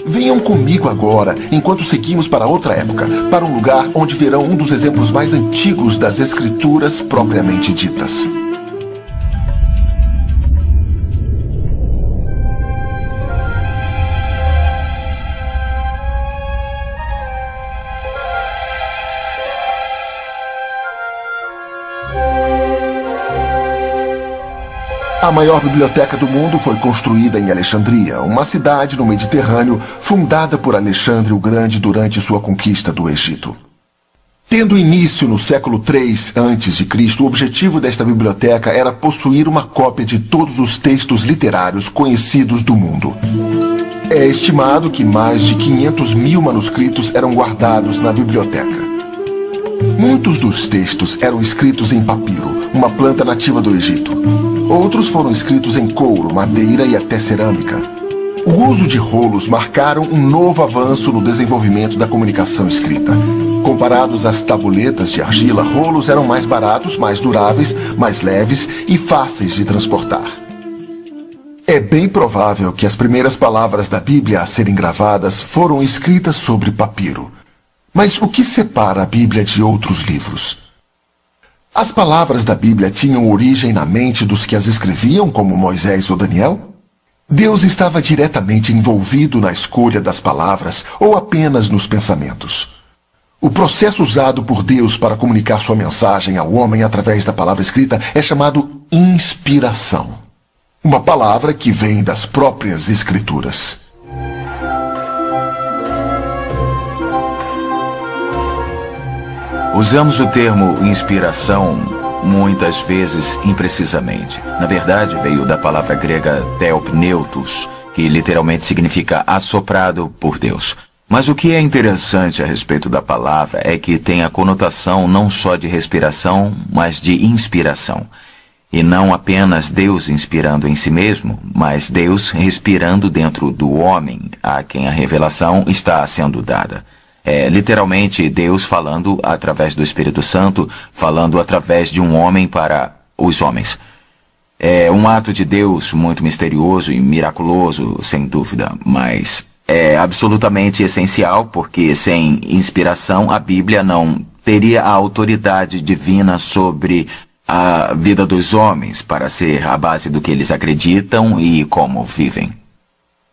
Venham comigo agora, enquanto seguimos para outra época, para um lugar onde verão um dos exemplos mais antigos das Escrituras propriamente ditas. A maior biblioteca do mundo foi construída em Alexandria, uma cidade no Mediterrâneo, fundada por Alexandre o Grande durante sua conquista do Egito. Tendo início no século III a.C., o objetivo desta biblioteca era possuir uma cópia de todos os textos literários conhecidos do mundo. É estimado que mais de 500 mil manuscritos eram guardados na biblioteca. Muitos dos textos eram escritos em papiro, uma planta nativa do Egito. Outros foram escritos em couro, madeira e até cerâmica. O uso de rolos marcaram um novo avanço no desenvolvimento da comunicação escrita. Comparados às tabuletas de argila, rolos eram mais baratos, mais duráveis, mais leves e fáceis de transportar. É bem provável que as primeiras palavras da Bíblia a serem gravadas foram escritas sobre papiro. Mas o que separa a Bíblia de outros livros? As palavras da Bíblia tinham origem na mente dos que as escreviam, como Moisés ou Daniel? Deus estava diretamente envolvido na escolha das palavras ou apenas nos pensamentos? O processo usado por Deus para comunicar sua mensagem ao homem através da palavra escrita é chamado inspiração. Uma palavra que vem das próprias Escrituras. Usamos o termo inspiração muitas vezes imprecisamente. Na verdade, veio da palavra grega theopneutos, que literalmente significa assoprado por Deus. Mas o que é interessante a respeito da palavra é que tem a conotação não só de respiração, mas de inspiração. E não apenas Deus inspirando em si mesmo, mas Deus respirando dentro do homem, a quem a revelação está sendo dada. É literalmente Deus falando através do Espírito Santo, falando através de um homem para os homens. É um ato de Deus muito misterioso e miraculoso, sem dúvida, mas é absolutamente essencial, porque sem inspiração a Bíblia não teria a autoridade divina sobre a vida dos homens para ser a base do que eles acreditam e como vivem.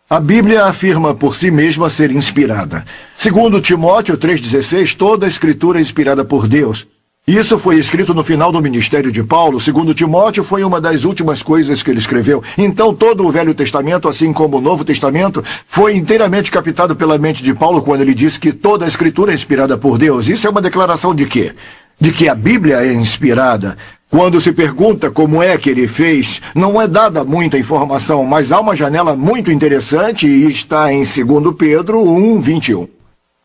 A Bíblia afirma por si mesma ser inspirada. Segundo Timóteo 3,16, toda a Escritura é inspirada por Deus. Isso foi escrito no final do ministério de Paulo. Segundo Timóteo, foi uma das últimas coisas que ele escreveu. Então, todo o Velho Testamento, assim como o Novo Testamento, foi inteiramente captado pela mente de Paulo quando ele disse que toda a Escritura é inspirada por Deus. Isso é uma declaração de quê? De que a Bíblia é inspirada. Quando se pergunta como é que ele fez, não é dada muita informação, mas há uma janela muito interessante e está em 2 Pedro 1:21.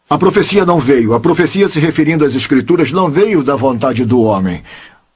A profecia não veio. A profecia, se referindo às Escrituras, não veio da vontade do homem.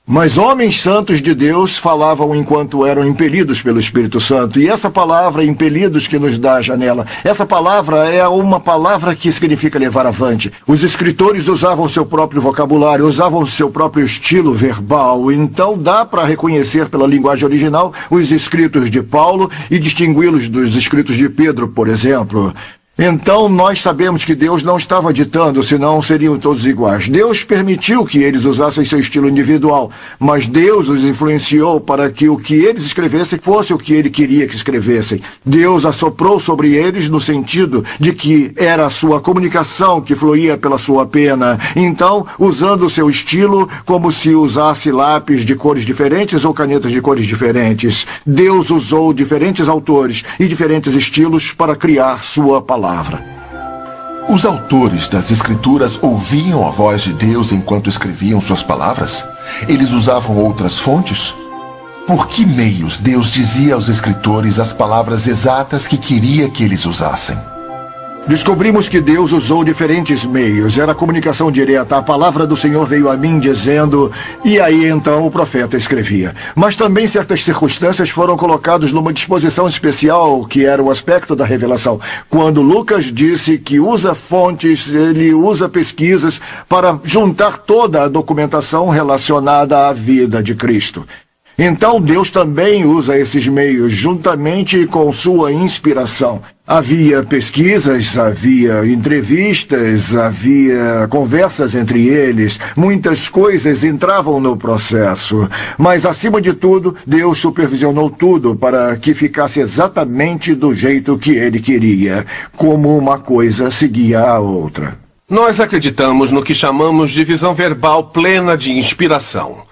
Mas homens santos de Deus falavam enquanto eram impelidos pelo Espírito Santo. E essa palavra, impelidos, que nos dá a janela, essa palavra é uma palavra que significa levar avante. Os escritores usavam seu próprio vocabulário, usavam seu próprio estilo verbal. Então dá para reconhecer pela linguagem original os escritos de Paulo e distingui-los dos escritos de Pedro, por exemplo. Então nós sabemos que Deus não estava ditando, senão seriam todos iguais. Deus permitiu que eles usassem seu estilo individual, mas Deus os influenciou para que o que eles escrevessem fosse o que ele queria que escrevessem. Deus assoprou sobre eles no sentido de que era a sua comunicação que fluía pela sua pena. Então, usando o seu estilo como se usasse lápis de cores diferentes ou canetas de cores diferentes, Deus usou diferentes autores e diferentes estilos para criar sua palavra. Os autores das Escrituras ouviam a voz de Deus enquanto escreviam suas palavras? Eles usavam outras fontes? Por que meios Deus dizia aos escritores as palavras exatas que queria que eles usassem? Descobrimos que Deus usou diferentes meios. Era a comunicação direta. A palavra do Senhor veio a mim dizendo... E aí então o profeta escrevia. Mas também certas circunstâncias foram colocadas numa disposição especial, que era o aspecto da revelação. Quando Lucas disse que usa fontes, ele usa pesquisas para juntar toda a documentação relacionada à vida de Cristo. Então Deus também usa esses meios juntamente com sua inspiração. Havia pesquisas, havia entrevistas, havia conversas entre eles. Muitas coisas entravam no processo. Mas, acima de tudo, Deus supervisionou tudo para que ficasse exatamente do jeito que ele queria, como uma coisa seguia a outra. Nós acreditamos no que chamamos de visão verbal plena de inspiração.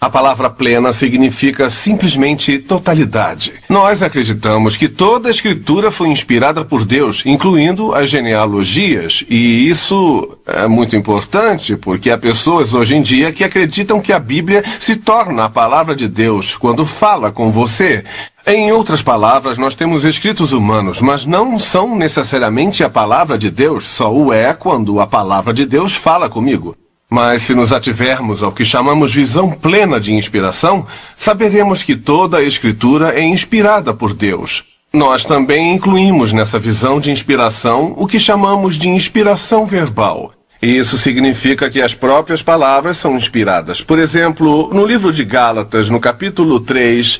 A palavra plena significa simplesmente totalidade. Nós acreditamos que toda a Escritura foi inspirada por Deus, incluindo as genealogias. E isso é muito importante, porque há pessoas hoje em dia que acreditam que a Bíblia se torna a palavra de Deus quando fala com você. Em outras palavras, nós temos escritos humanos, mas não são necessariamente a palavra de Deus, só o é quando a palavra de Deus fala comigo. Mas se nos ativermos ao que chamamos visão plena de inspiração, saberemos que toda a Escritura é inspirada por Deus. Nós também incluímos nessa visão de inspiração o que chamamos de inspiração verbal. Isso significa que as próprias palavras são inspiradas. Por exemplo, no livro de Gálatas, no capítulo 3,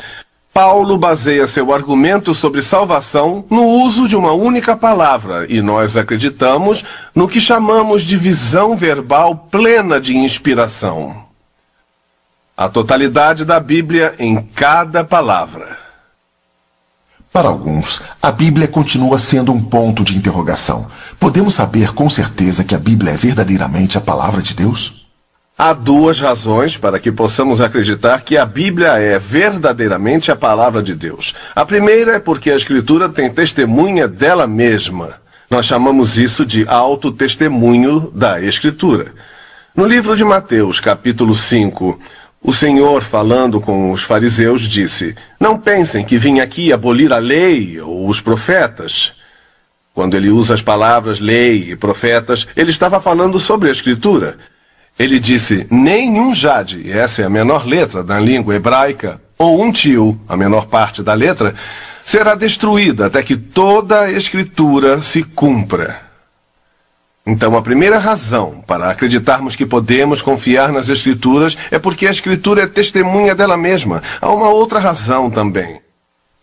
Paulo baseia seu argumento sobre salvação no uso de uma única palavra, e nós acreditamos no que chamamos de visão verbal plena de inspiração. A totalidade da Bíblia em cada palavra. Para alguns, a Bíblia continua sendo um ponto de interrogação. Podemos saber com certeza que a Bíblia é verdadeiramente a palavra de Deus? Há duas razões para que possamos acreditar que a Bíblia é verdadeiramente a palavra de Deus. A primeira é porque a Escritura tem testemunha dela mesma. Nós chamamos isso de autotestemunho da Escritura. No livro de Mateus, capítulo 5, o Senhor, falando com os fariseus, disse: "Não pensem que vim aqui abolir a lei ou os profetas." Quando ele usa as palavras lei e profetas, ele estava falando sobre a Escritura. Ele disse: "Nenhum jade", essa é a menor letra da língua hebraica, ou um tio, a menor parte da letra, será destruída até que toda a Escritura se cumpra. Então, a primeira razão para acreditarmos que podemos confiar nas Escrituras é porque a Escritura é testemunha dela mesma. Há uma outra razão também.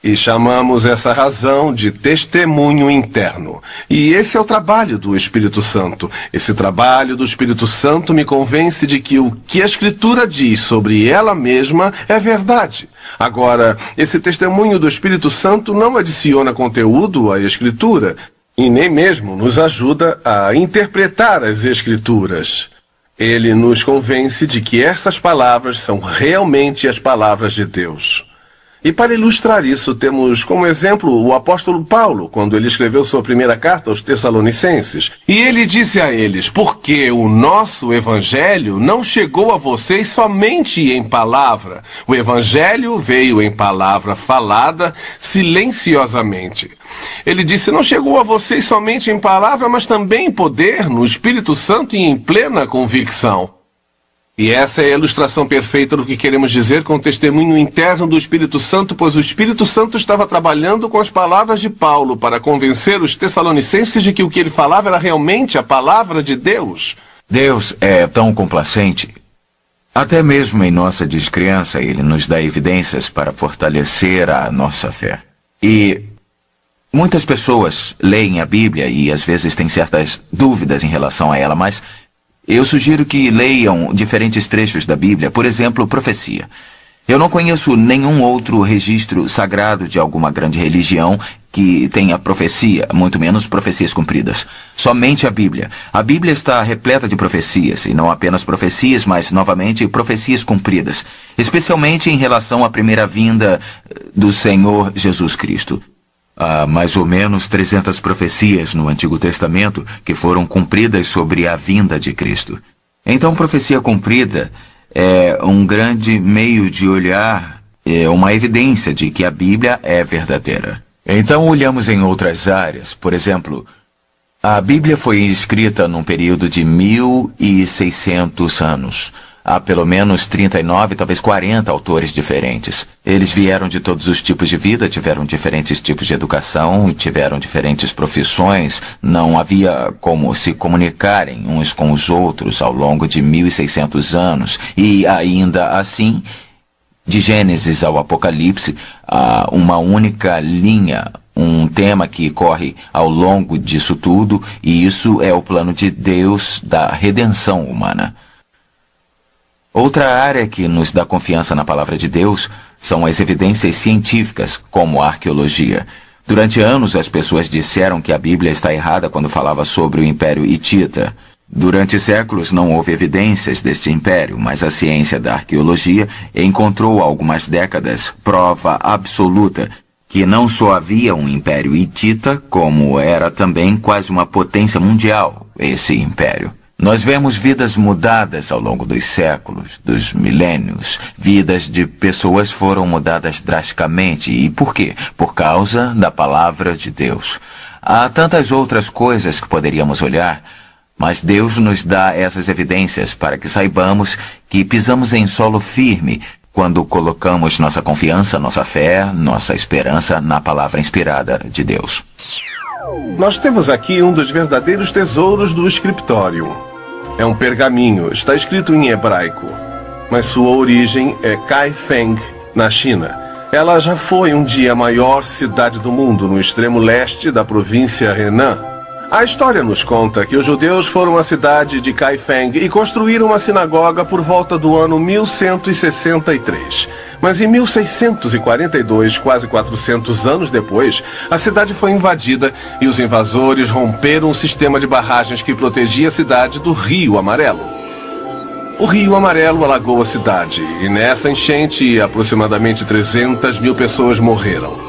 E chamamos essa razão de testemunho interno. E esse é o trabalho do Espírito Santo. Esse trabalho do Espírito Santo me convence de que o que a Escritura diz sobre ela mesma é verdade. Agora, esse testemunho do Espírito Santo não adiciona conteúdo à Escritura e nem mesmo nos ajuda a interpretar as Escrituras. Ele nos convence de que essas palavras são realmente as palavras de Deus. E para ilustrar isso, temos como exemplo o apóstolo Paulo, quando ele escreveu sua primeira carta aos Tessalonicenses. E ele disse a eles: "Porque o nosso evangelho não chegou a vocês somente em palavra. O evangelho veio em palavra falada silenciosamente." Ele disse: "Não chegou a vocês somente em palavra, mas também em poder, no Espírito Santo e em plena convicção." E essa é a ilustração perfeita do que queremos dizer com o testemunho interno do Espírito Santo, pois o Espírito Santo estava trabalhando com as palavras de Paulo para convencer os Tessalonicenses de que o que ele falava era realmente a palavra de Deus. Deus é tão complacente. Até mesmo em nossa descrença, ele nos dá evidências para fortalecer a nossa fé. E muitas pessoas leem a Bíblia e às vezes têm certas dúvidas em relação a ela, mas eu sugiro que leiam diferentes trechos da Bíblia, por exemplo, profecia. Eu não conheço nenhum outro registro sagrado de alguma grande religião que tenha profecia, muito menos profecias cumpridas. Somente a Bíblia. A Bíblia está repleta de profecias, e não apenas profecias, mas, novamente, profecias cumpridas, especialmente em relação à primeira vinda do Senhor Jesus Cristo. Há mais ou menos 300 profecias no Antigo Testamento que foram cumpridas sobre a vinda de Cristo. Então, profecia cumprida é um grande meio de olhar, é uma evidência de que a Bíblia é verdadeira. Então, olhamos em outras áreas. Por exemplo, a Bíblia foi escrita num período de 1600 anos. Há pelo menos 39, talvez 40 autores diferentes. Eles vieram de todos os tipos de vida, tiveram diferentes tipos de educação, tiveram diferentes profissões. Não havia como se comunicarem uns com os outros ao longo de 1600 anos. E ainda assim, De Gênesis ao Apocalipse, há uma única linha, um tema que corre ao longo disso tudo, e isso é o plano de Deus da redenção humana. Outra área que nos dá confiança na palavra de Deus são as evidências científicas, como a arqueologia. Durante anos, as pessoas disseram que a Bíblia está errada quando falava sobre o Império Hitita. Durante séculos não houve evidências deste império, mas a ciência da arqueologia encontrou há algumas décadas prova absoluta que não só havia um Império Hitita, como era também quase uma potência mundial, esse império. Nós vemos vidas mudadas ao longo dos séculos, dos milênios. Vidas de pessoas foram mudadas drasticamente. E por quê? Por causa da palavra de Deus. Há tantas outras coisas que poderíamos olhar, mas Deus nos dá essas evidências para que saibamos que pisamos em solo firme quando colocamos nossa confiança, nossa fé, nossa esperança na palavra inspirada de Deus. Nós temos aqui um dos verdadeiros tesouros do Scriptorium. É um pergaminho, está escrito em hebraico, mas sua origem é Kaifeng, na China. Ela já foi um dia a maior cidade do mundo, no extremo leste da província Henan. A história nos conta que os judeus foram à cidade de Kaifeng e construíram uma sinagoga por volta do ano 1163. Mas em 1642, quase 400 anos depois, a cidade foi invadida e os invasores romperam o sistema de barragens que protegia a cidade do Rio Amarelo. O Rio Amarelo alagou a cidade e nessa enchente aproximadamente 300 mil pessoas morreram.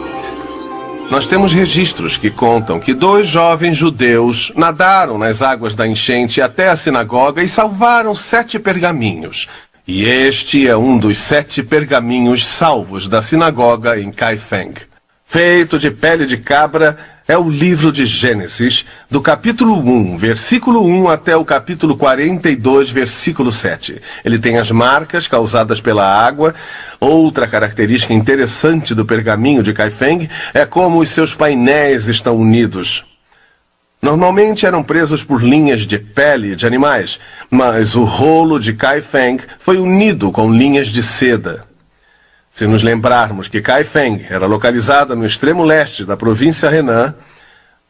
Nós temos registros que contam que 2 jovens judeus nadaram nas águas da enchente até a sinagoga e salvaram 7 pergaminhos. E este é um dos 7 pergaminhos salvos da sinagoga em Kaifeng. Feito de pele de cabra, é o livro de Gênesis, do capítulo 1, versículo 1 até o capítulo 42, versículo 7. Ele tem as marcas causadas pela água. Outra característica interessante do pergaminho de Kaifeng é como os seus painéis estão unidos. Normalmente eram presos por linhas de pele de animais, mas o rolo de Kaifeng foi unido com linhas de seda. Se nos lembrarmos que Kaifeng era localizada no extremo leste da província Henan,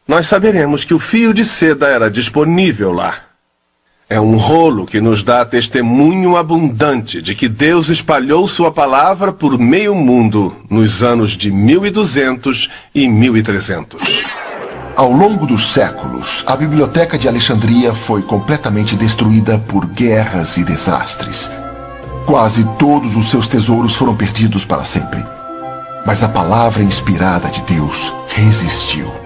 nós saberemos que o fio de seda era disponível lá. É um rolo que nos dá testemunho abundante de que Deus espalhou sua palavra por meio mundo nos anos de 1200 e 1300. Ao longo dos séculos, a Biblioteca de Alexandria foi completamente destruída por guerras e desastres. Quase todos os seus tesouros foram perdidos para sempre. Mas a palavra inspirada de Deus resistiu.